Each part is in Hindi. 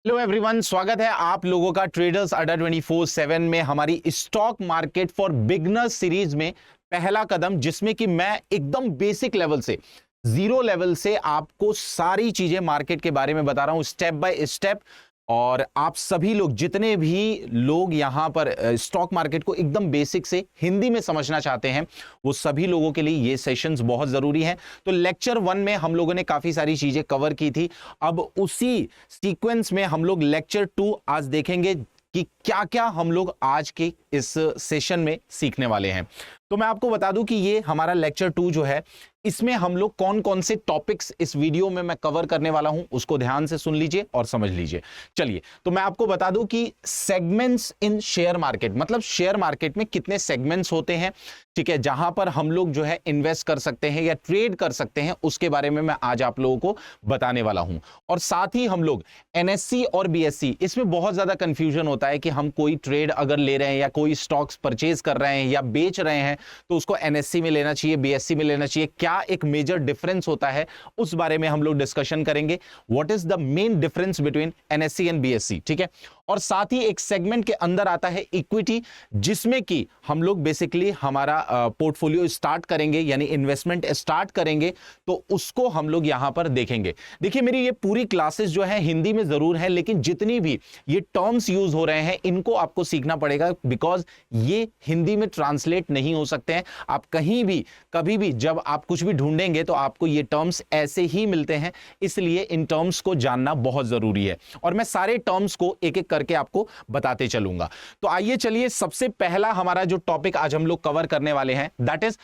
हेलो एवरीवन, स्वागत है आप लोगों का ट्रेडर्स अड्डा 24/7 में हमारी stock market for beginners series में पहला कदम, जिसमें कि मैं एकदम बेसिक लेवल से, जीरो लेवल से आपको सारी चीजें मार्केट के बारे में बता रहा हूं स्टेप बाय स्टेप। और आप सभी लोग, जितने भी लोग यहां पर स्टॉक मार्केट को एकदम बेसिक से हिंदी में समझना चाहते हैं, वो सभी लोगों के लिए ये सेशंस बहुत जरूरी हैं। तो लेक्चर 1 में हम लोगों ने काफी सारी चीजें कवर की थी। अब उसी सीक्वेंस में हम लोग लेक्चर 2 आज देखेंगे कि क्या क्या हम लोग आज के इस सेशन में सीखने वाले हैं। तो मैं आपको बता दूं कि ये हमारा लेक्चर 2 जो है, इसमें हम लोग कौन कौन से टॉपिक्स इस वीडियो में मैं कवर करने वाला हूं, उसको ध्यान से सुन लीजिए और समझ लीजिए। चलिए, तो मैं आपको बता दूं कि सेगमेंट्स इन शेयर मार्केट, मतलब शेयर मार्केट में कितने सेगमेंट्स होते हैं, ठीक है, जहां पर हम लोग जो है इन्वेस्ट कर सकते हैं या ट्रेड कर सकते हैं, उसके बारे में मैं आज आप लोगों को बताने वाला हूं। और साथ ही हम लोग एनएससी और बीएससी, इसमें बहुत ज्यादा कंफ्यूजन होता है कि हम कोई ट्रेड अगर ले रहे हैं या कोई स्टॉक्स परचेज कर रहे हैं या बेच रहे हैं, तो उसको एनएससी में लेना चाहिए, बीएससी में लेना चाहिए, क्या एक मेजर डिफरेंस होता है, उस बारे में हम लोग डिस्कशन करेंगे। What is the main difference between NSC and BSc, ठीक है। और साथ ही एक सेगमेंट के अंदर आता है इक्विटी, जिसमें कि हम लोग बेसिकली हमारा पोर्टफोलियो स्टार्ट करेंगे, यानी इन्वेस्टमेंट स्टार्ट करेंगे, तो उसको हम लोग यहां पर देखेंगे। देखिए, मेरी ये पूरी क्लासेस जो है हिंदी में जरूर है, लेकिन जितनी भी ये टर्म्स यूज हो रहे हैं, इनको आपको सीखना पड़ेगा, बिकॉज ये हिंदी में ट्रांसलेट नहीं हो सकते हैं। आप कहीं भी कभी भी जब आप कुछ भी ढूंढेंगे तो आपको ये टर्म्स ऐसे ही मिलते हैं, इसलिए इन टर्म्स को जानना बहुत जरूरी है। और मैं सारे टर्म्स को एक एक करके आपको बताते चलूंगा। तो आइए चलिए, सबसे पहला हमारा जो टॉपिक आज हम लोग कवर करने वाले हैं, that is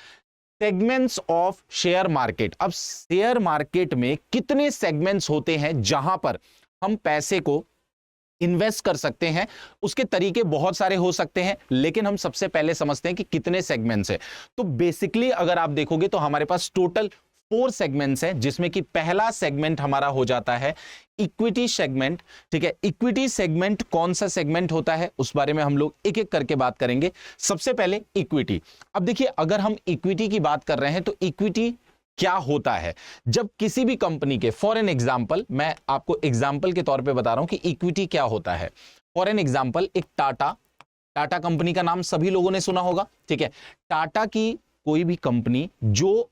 segments of share market. अब शेयर मार्केट में कितने सेगमेंट्स होते हैं जहां पर हम पैसे को इन्वेस्ट कर सकते हैं। उसके तरीके बहुत सारे हो सकते हैं, लेकिन हम सबसे पहले समझते हैं कि कितने सेगमेंट्स हैं। तो बेसिकली अगर आप देखोगे तो हमारे पास टोटल 4 सेगमेंट्स हैं, जिसमें कि पहला सेगमेंट हमारा हो जाता है इक्विटी सेगमेंट, ठीक है। इक्विटी सेगमेंट कौन सा सेगमेंट होता है, उस बारे में हम लोग एक एक करके बात करेंगे। सबसे पहले इक्विटी। अब देखिए, अगर हम इक्विटी की बात कर रहे हैं तो इक्विटी क्या होता है। जब किसी भी कंपनी के, फॉर एन एग्जांपल, मैं आपको एग्जांपल के तौर पे बता रहा हूं कि इक्विटी क्या होता है। फॉर एन एग्जांपल, एक टाटा कंपनी का नाम सभी लोगों ने सुना होगा, ठीक है। टाटा की कोई भी कंपनी जो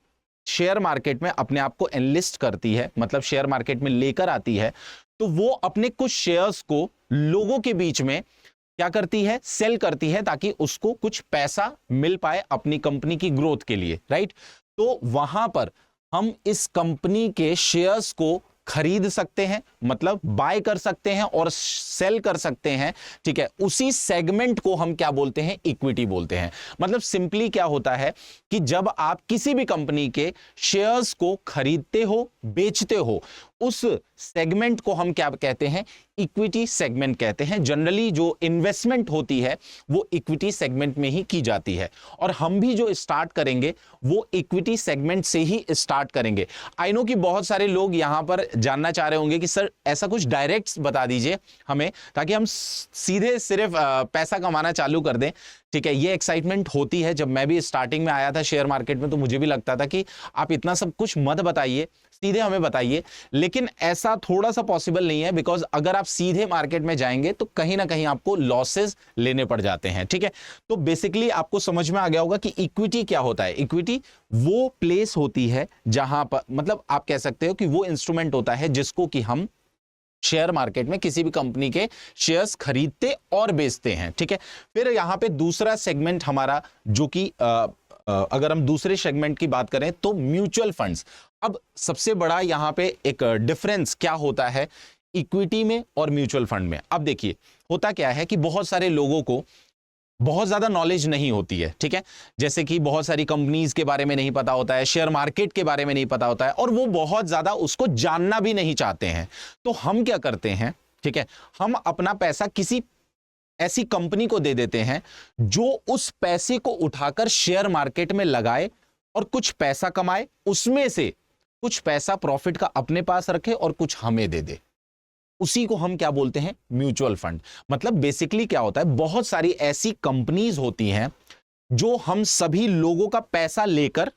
शेयर मार्केट में अपने आप को एनलिस्ट करती है, मतलब शेयर मार्केट में लेकर आती है, तो वो अपने कुछ शेयर्स को लोगों के बीच में क्या करती है, सेल करती है, ताकि उसको कुछ पैसा मिल पाए अपनी कंपनी की ग्रोथ के लिए, राइट। तो वहां पर हम इस कंपनी के शेयर्स को खरीद सकते हैं, मतलब बाय कर सकते हैं और सेल कर सकते हैं, ठीक है। उसी सेगमेंट को हम क्या बोलते हैं, इक्विटी बोलते हैं। मतलब सिंपली क्या होता है कि जब आप किसी भी कंपनी के शेयर्स को खरीदते हो, बेचते हो, उस सेगमेंट को हम क्या कहते हैं, इक्विटी सेगमेंट कहते हैं। जनरली जो इन्वेस्टमेंट होती है वो इक्विटी सेगमेंट में ही की जाती है, और हम भी जो स्टार्ट करेंगे वो इक्विटी सेगमेंट से ही स्टार्ट करेंगे। आई नो कि बहुत सारे लोग यहां पर जानना चाह रहे होंगे कि सर ऐसा कुछ डायरेक्ट बता दीजिए हमें, ताकि हम सीधे सिर्फ पैसा कमाना चालू कर दें, ठीक है। ये एक्साइटमेंट होती है। जब मैं भी स्टार्टिंग में आया था शेयर मार्केट में, तो मुझे भी लगता था कि आप इतना सब कुछ मत बताइए, सीधे हमें बताइए। लेकिन ऐसा थोड़ा सा पॉसिबल नहीं है, बिकॉज अगर आप सीधे मार्केट में जाएंगे तो कहीं ना कहीं आपको लॉसेस लेने पड़ जाते हैं, ठीक है। तो बेसिकली आपको समझ में आ गया होगा कि इक्विटी क्या होता है। इक्विटी वो प्लेस होती है जहां पर, मतलब आप कह सकते हो कि वो इंस्ट्रूमेंट होता है जिसको कि हम शेयर मार्केट में किसी भी कंपनी के शेयर्स खरीदते और बेचते हैं, ठीक है। फिर यहां पे दूसरा सेगमेंट हमारा, जो कि अगर हम दूसरे सेगमेंट की बात करें तो म्यूचुअल फंड्स। अब सबसे बड़ा यहां पे एक डिफरेंस क्या होता है इक्विटी में और म्यूचुअल फंड में। अब देखिए, होता क्या है कि बहुत सारे लोगों को बहुत ज्यादा नॉलेज नहीं होती है, ठीक है। जैसे कि बहुत सारी कंपनीज के बारे में नहीं पता होता है, शेयर मार्केट के बारे में नहीं पता होता है, और वो बहुत ज्यादा उसको जानना भी नहीं चाहते हैं। तो हम क्या करते हैं, ठीक है, हम अपना पैसा किसी ऐसी कंपनी को दे देते हैं जो उस पैसे को उठाकर शेयर मार्केट में लगाए और कुछ पैसा कमाए, उसमें से कुछ पैसा प्रॉफिट का अपने पास रखे और कुछ हमें दे दे। उसी को हम क्या बोलते हैं, म्यूचुअल फंड। मतलब बेसिकली क्या होता है, बहुत सारी ऐसी कंपनीज होती हैं जो हम सभी लोगों का पैसा लेकर,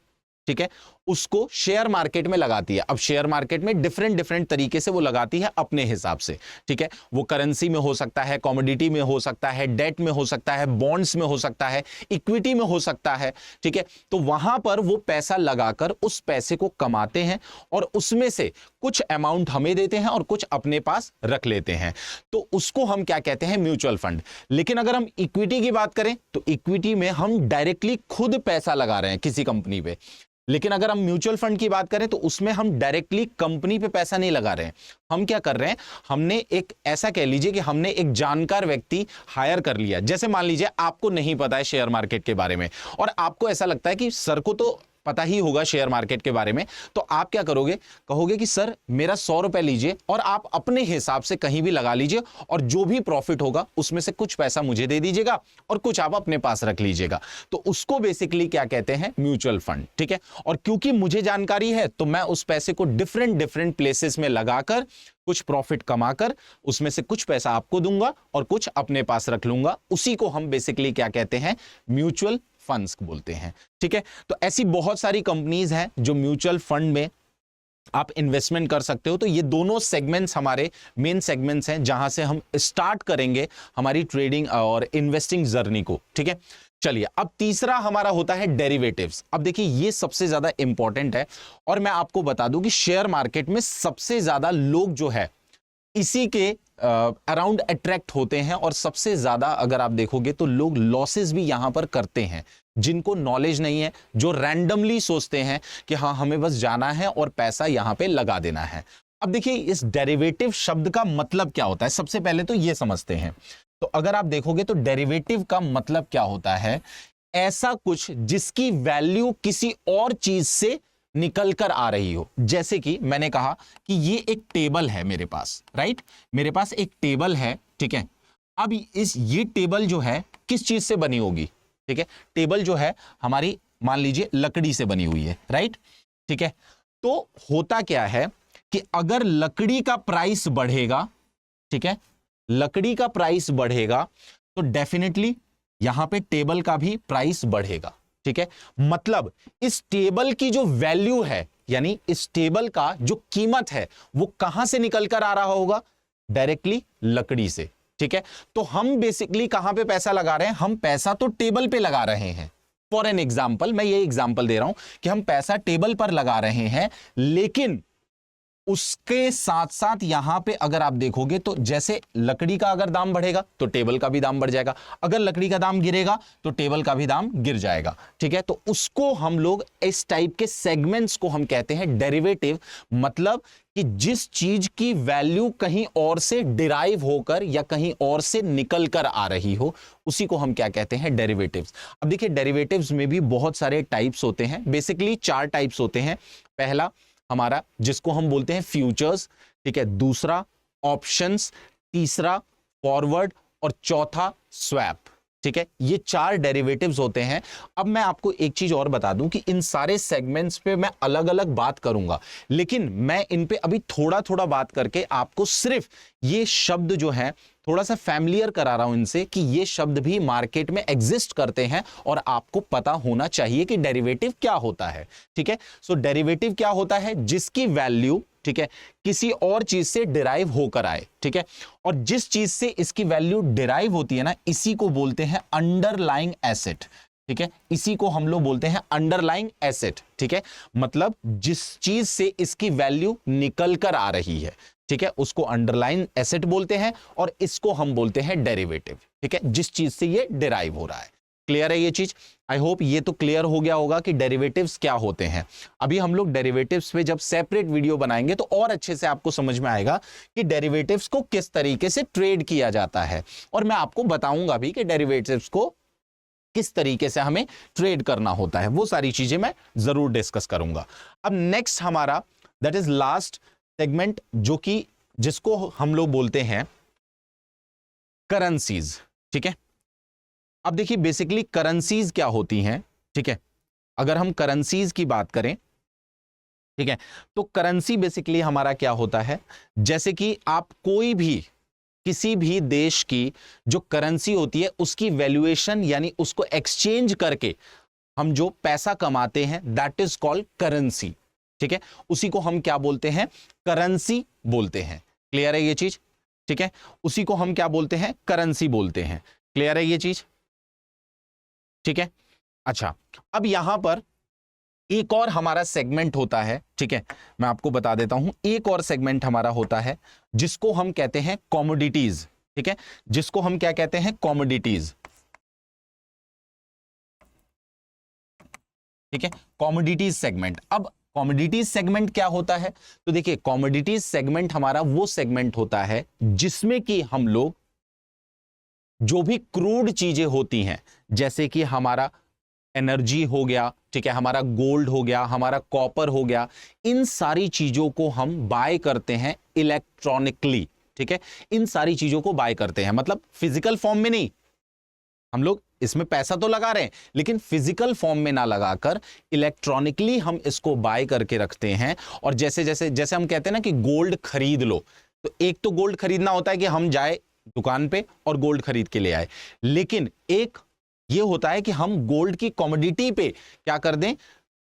ठीक है, उसको शेयर मार्केट में लगाती है। अब शेयर मार्केट में डिफरेंट डिफरेंट तरीके से वो लगाती है अपने हिसाब से, ठीक है। वो करेंसी में हो सकता है, कमोडिटी में हो सकता है, डेट में हो सकता है, बॉन्ड्स में हो सकता है, इक्विटी में हो सकता है, ठीक है। तो वहां पर वो पैसा लगाकर उस पैसे को कमाते हैं और उसमें से कुछ अमाउंट हमें देते हैं और कुछ अपने पास रख लेते हैं। तो उसको हम क्या कहते हैं? Mutual fund. लेकिन अगर हम इक्विटी की बात करें तो इक्विटी में हम डायरेक्टली खुद पैसा लगा रहे हैं किसी कंपनी पे। लेकिन अगर हम म्यूचुअल फंड की बात करें तो उसमें हम डायरेक्टली कंपनी पे पैसा नहीं लगा रहे हैं। हम क्या कर रहे हैं? हमने एक ऐसा कह लीजिए कि हमने एक जानकार व्यक्ति हायर कर लिया। जैसे मान लीजिए आपको नहीं पता है शेयर मार्केट के बारे में और आपको ऐसा लगता है कि सर को तो पता ही होगा शेयर मार्केट के बारे में, तो आप क्या करोगे? कहोगे कि सर मेरा 100 रुपए लीजिए और आप अपने हिसाब से कहीं भी लगा लीजिए और जो भी प्रॉफिट होगा उसमें से कुछ पैसा मुझे दे दीजिएगा और कुछ आप अपने पास रख लीजिएगा। तो उसको बेसिकली क्या कहते हैं? म्यूचुअल फंड, ठीक है। और क्योंकि मुझे जानकारी है तो मैं उस पैसे को डिफरेंट डिफरेंट प्लेसेस में लगाकर कुछ प्रॉफिट कमाकर उसमें से कुछ पैसा आपको दूंगा और कुछ अपने पास रख लूंगा। उसी को हम बेसिकली क्या कहते हैं? म्यूचुअल फंड्स बोलते हैं, ठीक है। तो ऐसी बहुत सारी कंपनीज हैं जो म्यूचुअल फंड में आप इन्वेस्टमेंट कर सकते हो। तो ये दोनों सेगमेंट्स हमारे मेन सेगमेंट्स हैं जहां से हम स्टार्ट करेंगे हमारी ट्रेडिंग और इन्वेस्टिंग जर्नी को, ठीक है। चलिए, अब तीसरा हमारा होता है डेरिवेटिव्स। अब देखिए ये सबसे ज्यादा इंपॉर्टेंट है और मैं आपको बता दूं कि शेयर मार्केट में सबसे ज्यादा लोग जो है इसी के अराउंड अट्रैक्ट होते हैं और सबसे ज्यादा अगर आप देखोगे तो लोग लॉसेस भी यहां पर करते हैं, जिनको नॉलेज नहीं है, जो रैंडमली सोचते हैं कि हाँ हमें बस जाना है और पैसा यहां पे लगा देना है। अब देखिए इस डेरिवेटिव शब्द का मतलब क्या होता है, सबसे पहले तो ये समझते हैं। तो अगर आप देखोगे तो डेरिवेटिव का मतलब क्या होता है? ऐसा कुछ जिसकी वैल्यू किसी और चीज से निकल कर आ रही हो। जैसे कि मैंने कहा कि ये एक टेबल है मेरे पास, राइट? मेरे पास एक टेबल है, ठीक है। अब ये टेबल जो है किस चीज से बनी होगी? ठीक है, टेबल जो है हमारी मान लीजिए लकड़ी से बनी हुई है, राइट? ठीक है। तो होता क्या है कि अगर लकड़ी का प्राइस बढ़ेगा, ठीक है, लकड़ी का प्राइस बढ़ेगा तो डेफिनेटली यहां पे टेबल का भी प्राइस बढ़ेगा, ठीक है। मतलब इस टेबल की जो वैल्यू है, यानी इस टेबल का जो कीमत है वो कहां से निकल कर आ रहा होगा? डायरेक्टली लकड़ी से, ठीक है। तो हम बेसिकली कहां पे पैसा लगा रहे हैं? हम पैसा तो टेबल पे लगा रहे हैं। फॉर एन एग्जाम्पल, मैं ये एग्जाम्पल दे रहा हूं कि हम पैसा टेबल पर लगा रहे हैं, लेकिन उसके साथ साथ यहां पे अगर आप देखोगे तो जैसे लकड़ी का अगर दाम बढ़ेगा तो टेबल का भी दाम बढ़ जाएगा, अगर लकड़ी का दाम गिरेगा तो टेबल का भी दाम गिर जाएगा, ठीक है। तो उसको हम लोग इस टाइप के सेगमेंट्स को हम कहते हैं डेरिवेटिव। मतलब कि जिस चीज की वैल्यू कहीं और से डिराइव होकर या कहीं और से निकल कर आ रही हो, उसी को हम क्या कहते हैं? डेरिवेटिव्स। अब देखिए डेरिवेटिव्स में भी बहुत सारे टाइप्स होते हैं, बेसिकली 4 टाइप्स होते हैं। पहला हमारा जिसको हम बोलते हैं फ्यूचर्स, ठीक है। दूसरा ऑप्शंस, तीसरा फॉरवर्ड और चौथा स्वैप, ठीक है। ये 4 डेरिवेटिव्स होते हैं। अब मैं आपको एक चीज और बता दूं कि इन सारे सेगमेंट्स पे मैं अलग अलग बात करूंगा, लेकिन मैं इन पे अभी थोड़ा थोड़ा बात करके आपको सिर्फ ये शब्द जो है थोड़ा सा फैमिलियर करा रहा हूं इनसे, कि ये शब्द भी मार्केट में एग्जिस्ट करते हैं और आपको पता होना चाहिए कि डेरिवेटिव क्या होता है, ठीक है। सो डेरिवेटिव क्या होता है? जिसकी वैल्यू, ठीक है, किसी और चीज से डिराइव होकर आए, ठीक है। और जिस चीज से इसकी वैल्यू डिराइव होती है ना, इसी को बोलते हैं अंडरलाइंग एसेट, ठीक है। इसी को हम लोग बोलते हैं अंडरलाइंग एसेट, ठीक है। मतलब जिस चीज से इसकी वैल्यू निकल कर आ रही है, ठीक है, उसको अंडरलाइन एसेट बोलते हैं और इसको हम बोलते हैं डेरिवेटिव, ठीक है, जिस चीज से ये डिराइव हो रहा है। क्लियर है ये चीज? आई होप ये तो क्लियर हो गया होगा कि डेरिवेटिव्स क्या होते हैं। अभी हम लोग डेरिवेटिव्स पे जब सेपरेट वीडियो बनाएंगे तो और अच्छे से आपको समझ में आएगा कि डेरिवेटिव्स को किस तरीके से ट्रेड किया जाता है, और मैं आपको बताऊंगा भी कि डेरिवेटिव्स को किस तरीके से हमें ट्रेड करना होता है। वो सारी चीजें मैं जरूर डिस्कस करूंगा। अब नेक्स्ट हमारा दैट इज लास्ट सेगमेंट, जो कि जिसको हम लोग बोलते हैं करेंसीज, ठीक है। अब देखिए बेसिकली करेंसीज क्या होती हैं, ठीक है। अगर हम करेंसीज की बात करें, ठीक है, तो करेंसी बेसिकली हमारा क्या होता है? जैसे कि आप कोई भी किसी भी देश की जो करेंसी होती है उसकी वैल्यूएशन यानी उसको एक्सचेंज करके हम जो पैसा कमाते हैं दैट इज कॉल्ड करेंसी, ठीक है, उसी को हम क्या बोलते हैं, करेंसी बोलते हैं। क्लियर है ये चीज, ठीक है, उसी को हम क्या बोलते हैं, करेंसी बोलते हैं। क्लियर है ये चीज, ठीक है। अच्छा, अब यहां पर एक और हमारा सेगमेंट होता है, ठीक है, मैं आपको बता देता हूं, एक और सेगमेंट हमारा होता है जिसको हम कहते हैं कमोडिटीज, ठीक है, जिसको हम क्या कहते हैं, कमोडिटीज, ठीक है, कमोडिटीज सेगमेंट। अब कमोडिटीज सेगमेंट क्या होता है, तो देखिए कमोडिटीज सेगमेंट हमारा वो सेगमेंट होता है जिसमें कि हम लोग जो भी क्रूड चीजें होती हैं, जैसे कि हमारा एनर्जी हो गया, ठीक है, हमारा गोल्ड हो गया, हमारा कॉपर हो गया, इन सारी चीजों को हम बाय करते हैं इलेक्ट्रॉनिकली, ठीक है, इन सारी चीजों को बाय करते हैं, मतलब फिजिकल फॉर्म में नहीं, हम लोग इसमें पैसा तो लगा रहे हैं लेकिन फिजिकल फॉर्म में ना लगाकर इलेक्ट्रॉनिकली हम इसको बाय करके रखते हैं। और जैसे जैसे जैसे हम कहते हैं ना कि गोल्ड खरीद लो, तो एक तो गोल्ड खरीदना होता है कि हम जाए दुकान पे और गोल्ड खरीद के ले आए, लेकिन एक ये होता है कि हम गोल्ड की कमोडिटी पे क्या कर दें,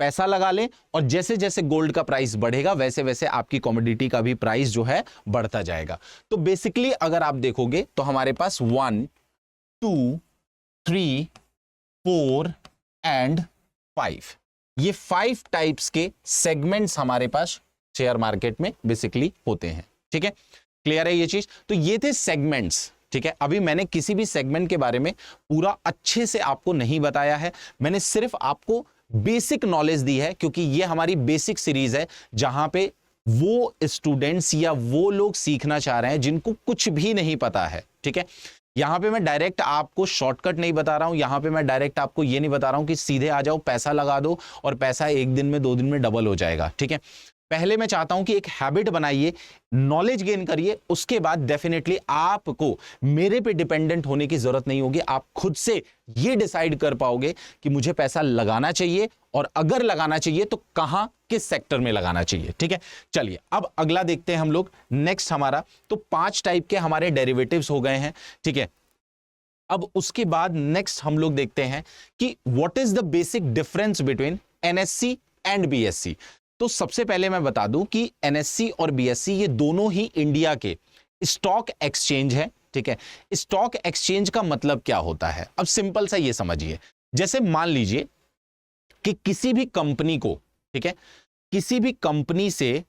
पैसा लगा लें, और जैसे जैसे गोल्ड का प्राइस बढ़ेगा वैसे वैसे आपकी कमोडिटी का भी प्राइस जो है बढ़ता जाएगा। तो बेसिकली अगर आप देखोगे तो हमारे पास 1 2 3 4 एंड 5, ये 5 टाइप्स के सेगमेंट्स हमारे पास शेयर मार्केट में बेसिकली होते हैं, ठीक है। क्लियर है ये चीज, तो ये थे सेगमेंट्स, ठीक है। अभी मैंने किसी भी सेगमेंट के बारे में पूरा अच्छे से आपको नहीं बताया है, मैंने सिर्फ आपको बेसिक नॉलेज दी है, क्योंकि ये हमारी बेसिक सीरीज है जहां पे वो स्टूडेंट्स या वो लोग सीखना चाह रहे हैं जिनको कुछ भी नहीं पता है, ठीक है। यहां पे मैं डायरेक्ट आपको शॉर्टकट नहीं बता रहा हूं, यहां पे मैं डायरेक्ट आपको ये नहीं बता रहा हूं कि सीधे आ जाओ पैसा लगा दो और पैसा एक दिन में 2 दिन में डबल हो जाएगा, ठीक है। पहले मैं चाहता हूं कि एक हैबिट बनाइए, नॉलेज गेन करिए, उसके बाद डेफिनेटली आपको मेरे पे डिपेंडेंट होने की जरूरत नहीं होगी, आप खुद से ये डिसाइड कर पाओगे कि मुझे पैसा लगाना चाहिए, और अगर लगाना चाहिए तो कहां, किस सेक्टर में लगाना चाहिए, ठीक है। चलिए अब अगला देखते हैं हम लोग, नेक्स्ट हमारा तो 5 टाइप के हमारे डेरिवेटिव्स हो गए हैं, ठीक है। अब उसके बाद नेक्स्ट हम लोग देखते हैं कि what is the basic difference between NSC and BSc. तो सबसे पहले मैं बता दूं कि एनएससी और बीएससी ये दोनों ही इंडिया के स्टॉक एक्सचेंज है, ठीक है। स्टॉक एक्सचेंज का मतलब क्या होता है, अब सिंपल सा ये समझिए, जैसे मान लीजिए कि किसी भी कंपनी को, ठीक है, किसी भी कंपनी से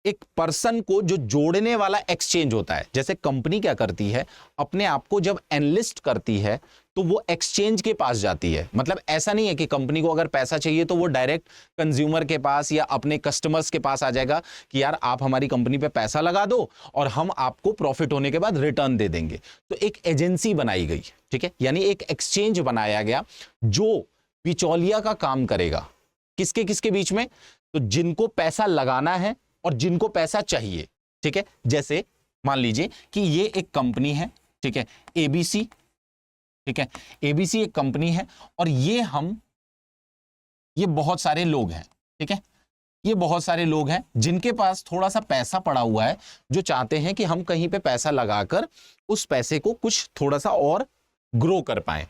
एक पर्सन को जो जोड़ने वाला एक्सचेंज होता है, जैसे कंपनी क्या करती है, अपने आप को जब एनलिस्ट करती है तो वो एक्सचेंज के पास जाती है। मतलब ऐसा नहीं है कि कंपनी को अगर पैसा चाहिए तो वो डायरेक्ट कंज्यूमर के पास या अपने कस्टमर्स के पास आ जाएगा कि यार आप हमारी कंपनी पे पैसा लगा दो और हम आपको प्रॉफिट होने के बाद रिटर्न दे देंगे। तो एक एजेंसी बनाई गई, ठीक है, यानी एक एक्सचेंज बनाया गया जो बिचौलिया का काम करेगा, किसके किसके बीच में, तो जिनको पैसा लगाना है और जिनको पैसा चाहिए, ठीक है। जैसे मान लीजिए कि ये एक कंपनी है, ठीक है, एबीसी, ठीक है, एबीसी एक कंपनी है और ये बहुत सारे लोग हैं, ठीक है, ये बहुत सारे लोग हैं जिनके पास थोड़ा सा पैसा पड़ा हुआ है, जो चाहते हैं कि हम कहीं पे पैसा लगाकर उस पैसे को कुछ थोड़ा सा और ग्रो कर पाए।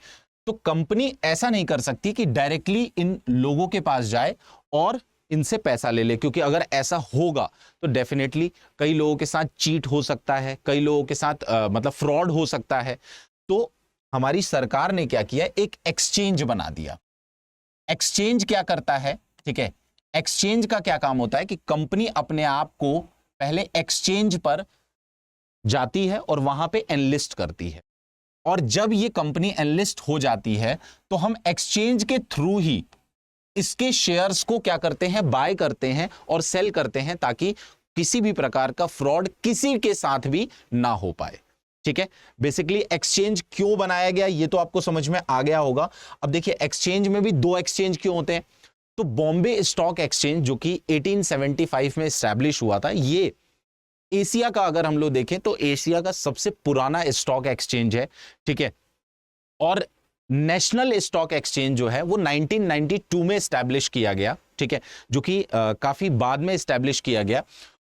तो कंपनी ऐसा नहीं कर सकती कि डायरेक्टली इन लोगों के पास जाए और इनसे पैसा ले ले, क्योंकि अगर ऐसा होगा तो डेफिनेटली कई लोगों के साथ चीट हो सकता है, कई लोगों के साथ मतलब फ्रॉड हो सकता है। तो हमारी सरकार ने क्या किया, एक एक्सचेंज बना दिया। एक्सचेंज क्या करता है, ठीक है, एक्सचेंज का क्या काम होता है कि कंपनी अपने आप को पहले एक्सचेंज पर जाती है और वहां पे एनलिस्ट करती है, और जब ये कंपनी एनलिस्ट हो जाती है तो हम एक्सचेंज के थ्रू ही इसके शेयर्स को क्या करते हैं, बाय करते हैं और सेल करते हैं, ताकि किसी भी प्रकार का फ्रॉड किसी के साथ भी ना हो पाए, ठीक है। बेसिकली एक्सचेंज क्यों बनाया गया ये तो आपको समझ में आ गया होगा। अब देखिए एक्सचेंज में भी 2 एक्सचेंज क्यों होते हैं, तो बॉम्बे स्टॉक एक्सचेंज जो कि 1875 में एस्टैब्लिश हुआ था, ये एशिया का अगर हम लोग देखें तो एशिया का सबसे पुराना स्टॉक एक्सचेंज है, ठीक है। और नेशनल स्टॉक एक्सचेंज जो है वो 1992 में एस्टैब्लिश किया गया, ठीक है, जो कि काफी बाद में एस्टैब्लिश किया गया।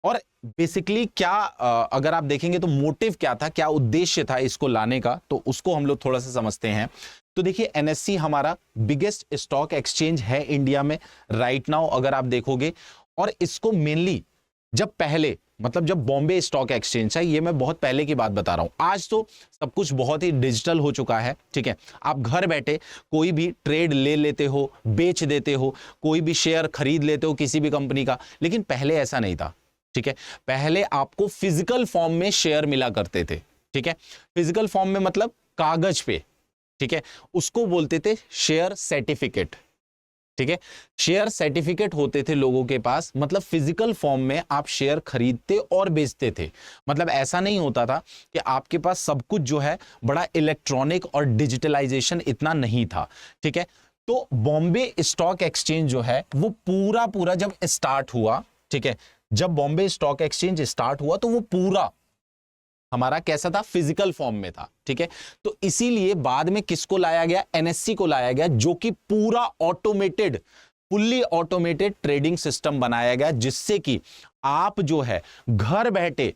और बेसिकली क्या अगर आप देखेंगे तो मोटिव क्या था, क्या उद्देश्य था इसको लाने का, तो उसको हम लोग थोड़ा सा समझते हैं। तो देखिए एनएससी हमारा बिगेस्ट स्टॉक एक्सचेंज है इंडिया में राइट नाउ अगर आप देखोगे, और इसको मेनली जब पहले मतलब जब बॉम्बे स्टॉक एक्सचेंज है, ये मैं बहुत पहले की बात बता रहा हूं, आज तो सब कुछ बहुत ही डिजिटल हो चुका है, ठीक है। आप घर बैठे कोई भी ट्रेड ले लेते हो, बेच देते हो, कोई भी शेयर खरीद लेते हो किसी भी कंपनी का, लेकिन पहले ऐसा नहीं था, ठीक है। पहले आपको फिजिकल फॉर्म में शेयर मिला करते थे, ठीक है। फिजिकल फॉर्म में मतलब कागज पे, ठीक है, उसको बोलते थे शेयर सर्टिफिकेट, ठीक है। शेयर सर्टिफिकेट होते थे लोगों के पास, मतलब फिजिकल फॉर्म में आप शेयर खरीदते और बेचते थे। मतलब ऐसा नहीं होता था कि आपके पास सब कुछ जो है बड़ा इलेक्ट्रॉनिक और डिजिटलाइजेशन इतना नहीं था, ठीक है। तो बॉम्बे स्टॉक एक्सचेंज जो है वो पूरा जब स्टार्ट हुआ, ठीक है, जब बॉम्बे स्टॉक एक्सचेंज स्टार्ट हुआ तो वो पूरा हमारा कैसा था, फिजिकल फॉर्म में था, ठीक है। तो इसीलिए बाद में किसको लाया गया, एनएससी को लाया गया, जो कि पूरा automated, fully automated trading system बनाया गया, जिससे कि आप जो है घर बैठे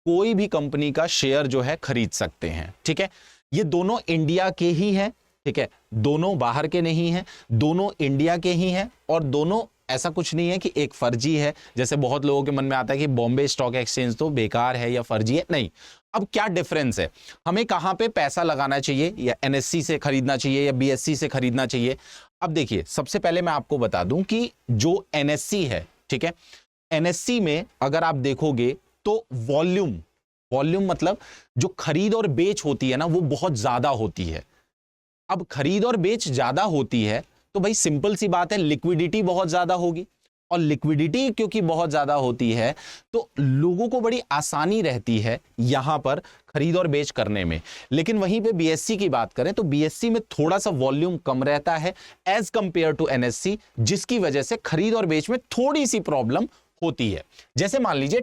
कोई भी कंपनी का शेयर जो है खरीद सकते हैं, ठीक है। ये दोनों इंडिया के ही हैं, ठीक है, दोनों बाहर के नहीं हैं, दोनों इंडिया के ही हैं, और दोनों ऐसा कुछ नहीं है कि एक फर्जी है, जैसे बहुत लोगों के मन में आता है कि बॉम्बे स्टॉक एक्सचेंज तो बेकार है या फर्जी है, नहीं। अब क्या डिफरेंस है, हमें कहां पे पैसा लगाना चाहिए, या एनएससी से खरीदना चाहिए या बीएससी से खरीदना चाहिए। अब देखिए सबसे पहले मैं आपको बता दूं कि जो एनएससी है, ठीक है, एनएससी में अगर आप देखोगे तो वॉल्यूम मतलब जो खरीद और बेच होती है ना, वो बहुत ज्यादा होती है। अब खरीद और बेच ज्यादा होती है तो भाई सिंपल सी बात है, लिक्विडिटी बहुत ज्यादा होगी, और लिक्विडिटी क्योंकि बहुत ज्यादा होती है तो लोगों को बड़ी आसानी रहती है यहां पर खरीद और बेच करने में। लेकिन वहीं पे बीएससी की बात करें तो बीएससी में थोड़ा सा वॉल्यूम कम रहता है एज कंपेयर टू एनएससी, जिसकी वजह से खरीद और बेच में थोड़ी सी प्रॉब्लम होती है। जैसे मान लीजिए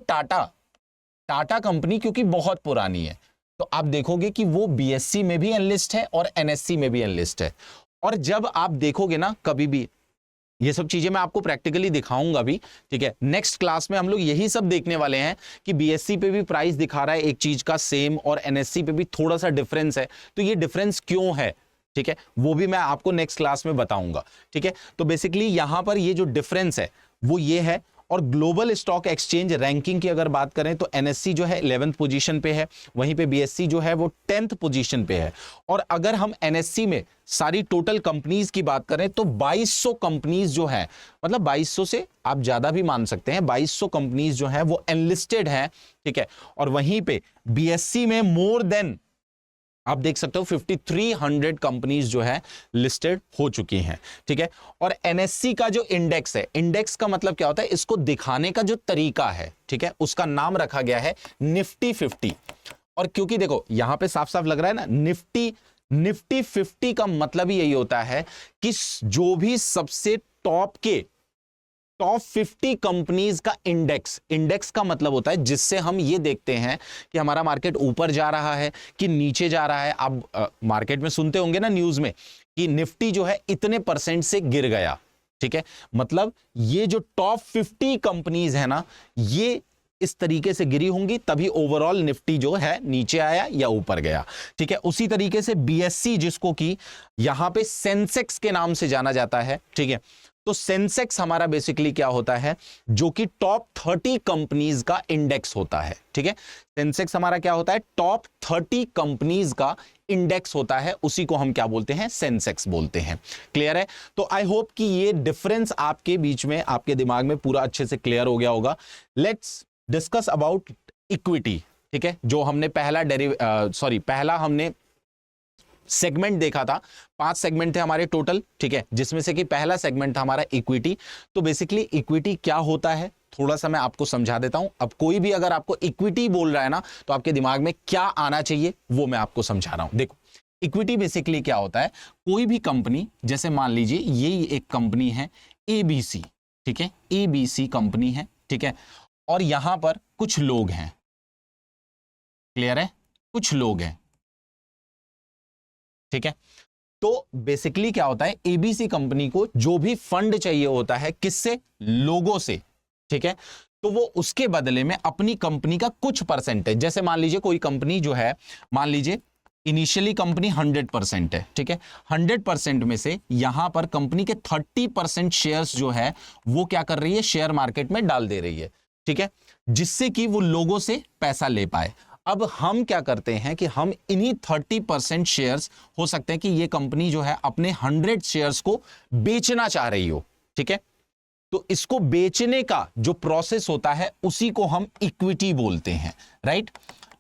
टाटा कंपनी क्योंकि बहुत पुरानी है, तो आप देखोगे कि वो बीएससी में भी एनलिस्ट है और एनएससी में भी एनलिस्ट है। और जब आप देखोगे ना कभी भी, ये सब चीजें मैं आपको प्रैक्टिकली दिखाऊंगा भी, ठीक है, नेक्स्ट क्लास में हम लोग यही सब देखने वाले हैं कि बीएससी पे भी प्राइस दिखा रहा है एक चीज का सेम, और एनएससी पे भी थोड़ा सा डिफरेंस है, तो ये डिफरेंस क्यों है, ठीक है, वो भी मैं आपको नेक्स्ट क्लास में बताऊंगा, ठीक है। तो बेसिकली यहां पर ये जो डिफरेंस है वो ये है। और ग्लोबल स्टॉक एक्सचेंज रैंकिंग की अगर बात करें तो एनएससी जो है 11th पोजीशन पे है, वहीं पे बीएससी जो है वो 10th पोजीशन पे है। और अगर हम एनएससी में सारी टोटल कंपनीज की बात करें तो 2200 कंपनीज जो है, मतलब 2200 से आप ज्यादा भी मान सकते हैं, 2200 कंपनीज जो है वो एनलिस्टेड है, ठीक है। और वहीं पे बीएससी में मोर देन आप देख सकते हो 5300 कंपनीज जो है लिस्टेड हो चुकी हैं, ठीक है। और एनएससी का जो इंडेक्स है, इंडेक्स का मतलब क्या होता है, इसको दिखाने का जो तरीका है, ठीक है, उसका नाम रखा गया है निफ्टी 50। और क्योंकि देखो यहां पे साफ साफ लग रहा है ना, निफ्टी 50 का मतलब ही यही होता है कि जो भी सबसे टॉप 50 कंपनीज का इंडेक्स का मतलब होता है जिससे हम ये देखते हैं कि हमारा मार्केट ऊपर जा रहा है कि नीचे जा रहा है। आप मार्केट में सुनते होंगे ना न्यूज में कि निफ्टी जो है इतने % से गिर गया, ठीक है, मतलब ये जो टॉप 50 कंपनीज है ना, ये इस तरीके से गिरी होंगी तभी ओवरऑल निफ्टी जो है नीचे आया या ऊपर गया, ठीक है। उसी तरीके से बीएससी जिसको कि यहां पे सेंसेक्स के नाम से जाना जाता है, ठीक है, तो सेंसेक्स हमारा बेसिकली क्या होता है, जो कि टॉप 30 कंपनीज का इंडेक्स होता है, ठीक है। सेंसेक्स हमारा क्या होता है, टॉप 30 कंपनीज का इंडेक्स होता है, उसी को हम क्या बोलते हैं, सेंसेक्स बोलते हैं। क्लियर है? तो आई होप कि ये डिफरेंस आपके बीच में, आपके दिमाग में पूरा अच्छे से क्लियर हो गया होगा। लेट्स डिस्कस अबाउट इक्विटी, ठीक है, जो हमने पहला हमने सेगमेंट देखा था। 5 सेगमेंट थे हमारे टोटल, ठीक है, जिसमें से कि पहला सेगमेंट था हमारा इक्विटी। तो बेसिकली इक्विटी क्या होता है थोड़ा सा मैं आपको समझा देता हूं। अब कोई भी अगर आपको इक्विटी बोल रहा है ना, तो आपके दिमाग में क्या आना चाहिए वो मैं आपको समझा रहा हूं। देखो इक्विटी बेसिकली क्या होता है, कोई भी कंपनी, जैसे मान लीजिए ये एक कंपनी है एबीसी, ठीक है, एबीसी कंपनी है, ठीक है, और यहां पर कुछ लोग हैं, क्लियर है, कुछ लोग हैं, ठीक है। तो बेसिकली क्या होता है, एबीसी कंपनी को जो भी फंड चाहिए होता है किससे, लोगों से, ठीक है। तो वो उसके बदले में अपनी कंपनी का कुछ परसेंटेज, जैसे मान लीजिए कोई कंपनी जो है, मान लीजिए इनिशियली कंपनी 100% है, ठीक है, 100% में से यहां पर कंपनी के 30% शेयर्स जो है वो क्या कर रही है, शेयर मार्केट में डाल दे रही है, ठीक है, जिससे कि वो लोगों से पैसा ले पाए। अब हम क्या करते हैं कि हम इन्हीं 30% शेयर्स, हो सकते हैं कि ये कंपनी जो है अपने 100 शेयर्स को बेचना चाह रही हो, ठीक है, तो इसको बेचने का जो प्रोसेस होता है उसी को हम इक्विटी बोलते हैं, राइट।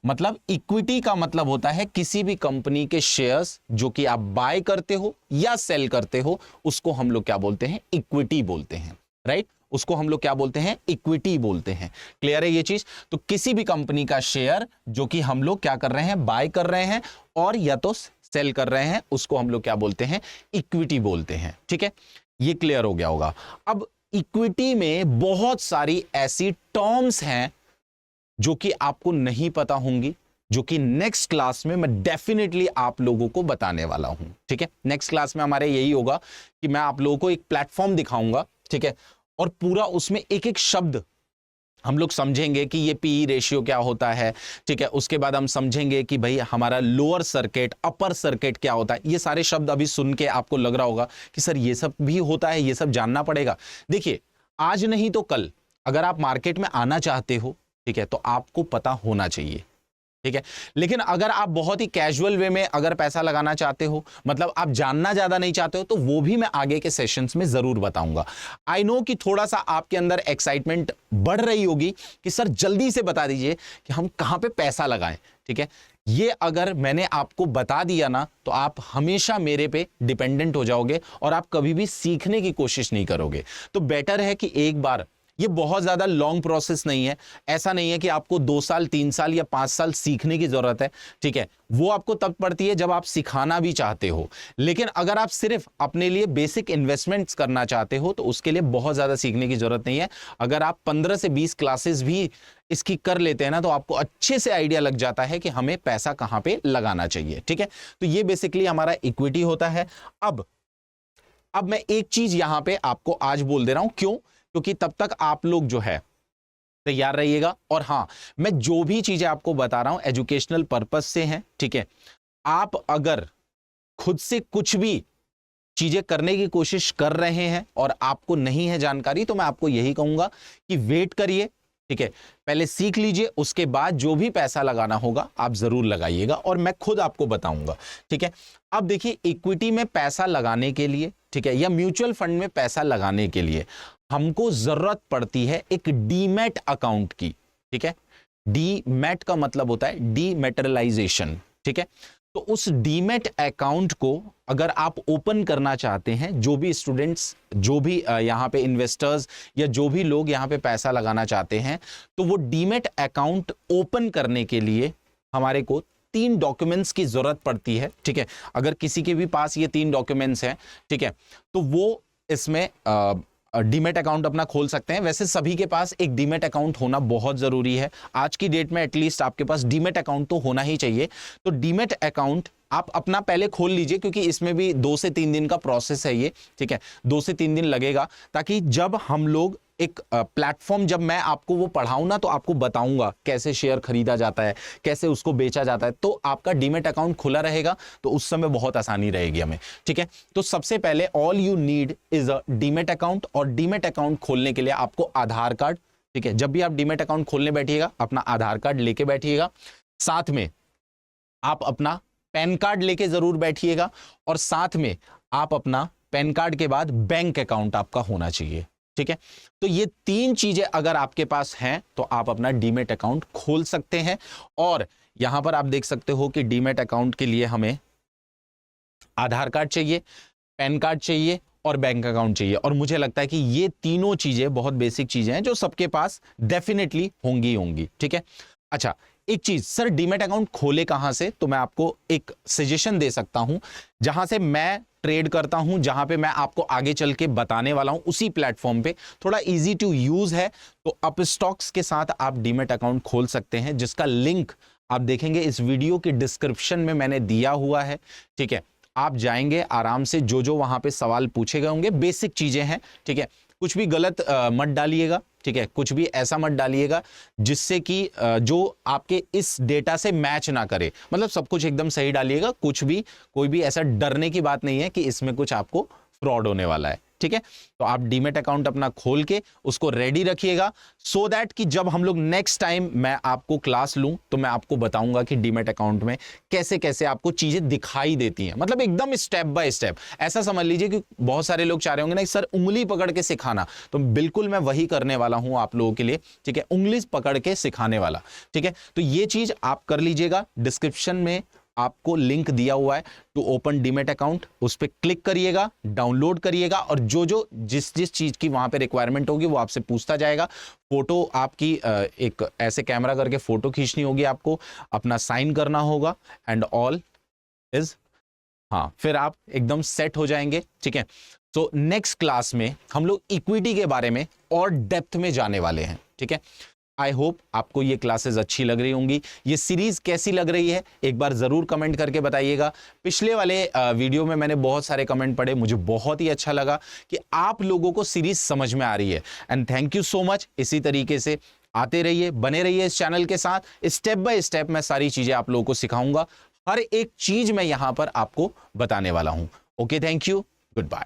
मतलब इक्विटी का मतलब होता है किसी भी कंपनी के शेयर्स जो कि आप बाय करते हो या सेल करते हो, उसको हम लोग क्या बोलते हैं, इक्विटी बोलते हैं, राइट, उसको हम लोग क्या बोलते हैं, इक्विटी बोलते हैं। क्लियर है ये चीज? तो किसी भी कंपनी का शेयर जो कि हम लोग क्या कर रहे हैं, बाय कर रहे हैं और या तो सेल कर रहे हैं, उसको हम लोग क्या बोलते हैं, इक्विटी बोलते हैं, ठीक है, ये क्लियर हो गया होगा। अब इक्विटी में बहुत सारी ऐसी टर्म्स हैं जो कि आपको नहीं पता होंगी, जो कि नेक्स्ट क्लास में मैं डेफिनेटली आप लोगों को बताने वाला हूं, ठीक है। नेक्स्ट क्लास में हमारे यही होगा कि मैं आप लोगों को एक प्लेटफॉर्म दिखाऊंगा, ठीक है, और पूरा उसमें एक एक शब्द हम लोग समझेंगे कि ये पीई रेशियो क्या होता है, ठीक है, उसके बाद हम समझेंगे कि भाई हमारा लोअर सर्किट, अपर सर्किट क्या होता है। ये सारे शब्द अभी सुन के आपको लग रहा होगा कि सर ये सब भी होता है, ये सब जानना पड़ेगा। देखिए, आज नहीं तो कल अगर आप मार्केट में आना चाहते हो, ठीक है, तो आपको पता होना चाहिए, ठीक है। लेकिन अगर आप बहुत ही कैजुअल वे में अगर पैसा लगाना चाहते हो, मतलब आप जानना ज्यादा नहीं चाहते हो, तो वो भी मैं आगे के सेशंस में जरूर बताऊंगा। आई नो कि थोड़ा सा आपके अंदर एक्साइटमेंट बढ़ रही होगी कि सर जल्दी से बता दीजिए कि हम कहां पे पैसा लगाएं, ठीक है। ये अगर मैंने आपको बता दिया ना, तो आप हमेशा मेरे पे डिपेंडेंट हो जाओगे और आप कभी भी सीखने की कोशिश नहीं करोगे। तो बेटर है कि एक बार, ये बहुत ज्यादा लॉन्ग प्रोसेस नहीं है, ऐसा नहीं है कि आपको 2 साल 3 साल या 5 साल सीखने की जरूरत है, ठीक है, वो आपको तब पड़ती है जब आप सिखाना भी चाहते हो। लेकिन अगर आप सिर्फ अपने लिए बेसिक इन्वेस्टमेंट्स करना चाहते हो, तो उसके लिए बहुत ज्यादा सीखने की जरूरत नहीं है। अगर आप 15 से 20 क्लासेस भी इसकी कर लेते हैं ना, तो आपको अच्छे से आइडिया लग जाता है कि हमें पैसा कहां पे लगाना चाहिए, ठीक है। तो ये बेसिकली हमारा इक्विटी होता है। अब मैं एक चीज यहां पे आपको आज बोल दे रहा हूं, क्यों, क्योंकि तब तक आप लोग जो है तैयार रहिएगा। और हां, मैं जो भी चीजें आपको बता रहा हूं एजुकेशनल पर्पस से हैं, ठीक है। आप अगर खुद से कुछ भी चीजें करने की कोशिश कर रहे हैं और आपको नहीं है जानकारी, तो मैं आपको यही कहूंगा कि वेट करिए, ठीक है, पहले सीख लीजिए, उसके बाद जो भी पैसा लगाना होगा आप जरूर लगाइएगा और मैं खुद आपको बताऊंगा, ठीक है। अब देखिए, इक्विटी में पैसा लगाने के लिए, ठीक है, या म्यूचुअल फंड में पैसा लगाने के लिए हमको जरूरत पड़ती है एक डीमैट अकाउंट की, ठीक है। डीमैट का मतलब होता है डीमैटेरियलाइजेशन, ठीक है। तो उस डीमैट अकाउंट को अगर आप ओपन करना चाहते हैं, जो भी स्टूडेंट्स, जो भी यहां पे इन्वेस्टर्स या जो भी लोग यहां पे पैसा लगाना चाहते हैं, तो वो डीमैट अकाउंट ओपन करने के लिए हमारे को 3 डॉक्यूमेंट्स की जरूरत पड़ती है, ठीक है। अगर किसी के भी पास ये 3 डॉक्यूमेंट्स हैं, ठीक है, तो वो इसमें डीमैट अकाउंट अपना खोल सकते हैं। वैसे सभी के पास एक डीमैट अकाउंट होना बहुत जरूरी है आज की डेट में, एटलीस्ट आपके पास डीमैट अकाउंट तो होना ही चाहिए। तो डीमैट अकाउंट आप अपना पहले खोल लीजिए, क्योंकि इसमें भी 2 से 3 दिन का प्रोसेस है ये, ठीक है, 2 से 3 दिन लगेगा, ताकि जब हम लोग एक प्लेटफॉर्म, जब मैं आपको वो पढ़ाऊं ना, तो आपको बताऊंगा कैसे शेयर खरीदा जाता है, कैसे उसको बेचा जाता है, तो आपका डीमैट अकाउंट खुला रहेगा, तो उस समय बहुत आसानी रहेगी हमें, ठीक है। तो सबसे पहले all you need is a demat account, और डीमैट अकाउंट खोलने के लिए आपको आधार कार्ड, ठीक है, जब भी आप डीमैट अकाउंट खोलने बैठिएगा अपना आधार कार्ड लेके बैठिएगा, साथ में आप अपना पैन कार्ड लेके जरूर बैठिएगा, और साथ में आप अपना पैन कार्ड के बाद बैंक अकाउंट आपका होना चाहिए, ठीक है। तो ये 3 चीजें अगर आपके पास हैं, तो आप अपना डीमैट अकाउंट खोल सकते हैं। और यहां पर आप देख सकते हो कि डीमैट अकाउंट के लिए हमें आधार कार्ड चाहिए, पैन कार्ड चाहिए और बैंक अकाउंट चाहिए। और मुझे लगता है कि ये तीनों चीजें बहुत बेसिक चीजें हैं जो सबके पास डेफिनेटली होंगी, ठीक है। अच्छा, एक चीज, सर डीमैट अकाउंट खोले कहां से, तो मैं आपको एक सजेशन दे सकता हूं, जहां से मैं ट्रेड करता हूं, जहां पे मैं आपको आगे चल के बताने वाला हूं, उसी प्लेटफॉर्म पे थोड़ा इजी टू यूज है। तो अपस्टॉक्स के साथ आप डीमैट अकाउंट खोल सकते हैं, जिसका लिंक आप देखेंगे इस वीडियो के डिस्क्रिप्शन में मैंने दिया हुआ है, ठीक है। आप जाएंगे आराम से, जो जो वहां पे सवाल पूछे गए होंगे बेसिक चीजें हैं, ठीक है, कुछ भी गलत मत डालिएगा, ठीक है, कुछ भी ऐसा मत डालिएगा जिससे कि जो आपके इस डेटा से मैच ना करे, मतलब सब कुछ एकदम सही डालिएगा, कुछ भी कोई भी ऐसा डरने की बात नहीं है कि इसमें कुछ आपको फ्रॉड होने वाला है। ठीक है, तो आप डीमेट अकाउंट अपना खोल के उसको रेडी रखिएगा, सो दैट कि जब हम लोग नेक्स्ट टाइम मैं आपको क्लास लूं तो मैं आपको बताऊंगा कि डीमेट अकाउंट में कैसे कैसे आपको चीजें दिखाई देती हैं, मतलब एकदम स्टेप बाय स्टेप। ऐसा समझ लीजिए कि बहुत सारे लोग चाह रहे होंगे ना सर उंगली पकड़ के सिखाना, तो बिल्कुल मैं वही करने वाला हूं आप लोगों के लिए। ठीक है, उंगली पकड़ के सिखाने वाला। ठीक है, तो ये चीज आप कर लीजिएगा। डिस्क्रिप्शन में आपको लिंक दिया हुआ है टू ओपन डीमेट अकाउंट, उस पर क्लिक करिएगा, डाउनलोड करिएगा, और जो जो जिस जिस चीज की वहां पे रिक्वायरमेंट होगी वो आपसे पूछता जाएगा। फोटो आपकी एक ऐसे कैमरा करके फोटो खींचनी होगी, आपको अपना साइन करना होगा, एंड ऑल इज, हाँ, फिर आप एकदम सेट हो जाएंगे। ठीक है, तो नेक्स्ट क्लास में हम लोग इक्विटी के बारे में और डेप्थ में जाने वाले हैं। ठीक है, आई होप आपको ये क्लासेस अच्छी लग रही होंगी। ये सीरीज कैसी लग रही है एक बार जरूर कमेंट करके बताइएगा। पिछले वाले वीडियो में मैंने बहुत सारे कमेंट पढ़े, मुझे बहुत ही अच्छा लगा कि आप लोगों को सीरीज समझ में आ रही है, and thank you so much. इसी तरीके से आते रहिए, बने रहिए इस चैनल के साथ। स्टेप बाय स्टेप मैं सारी चीजें आप लोगों को सिखाऊंगा, हर एक चीज मैं यहां पर आपको बताने वाला हूं। Okay, thank you, good bye.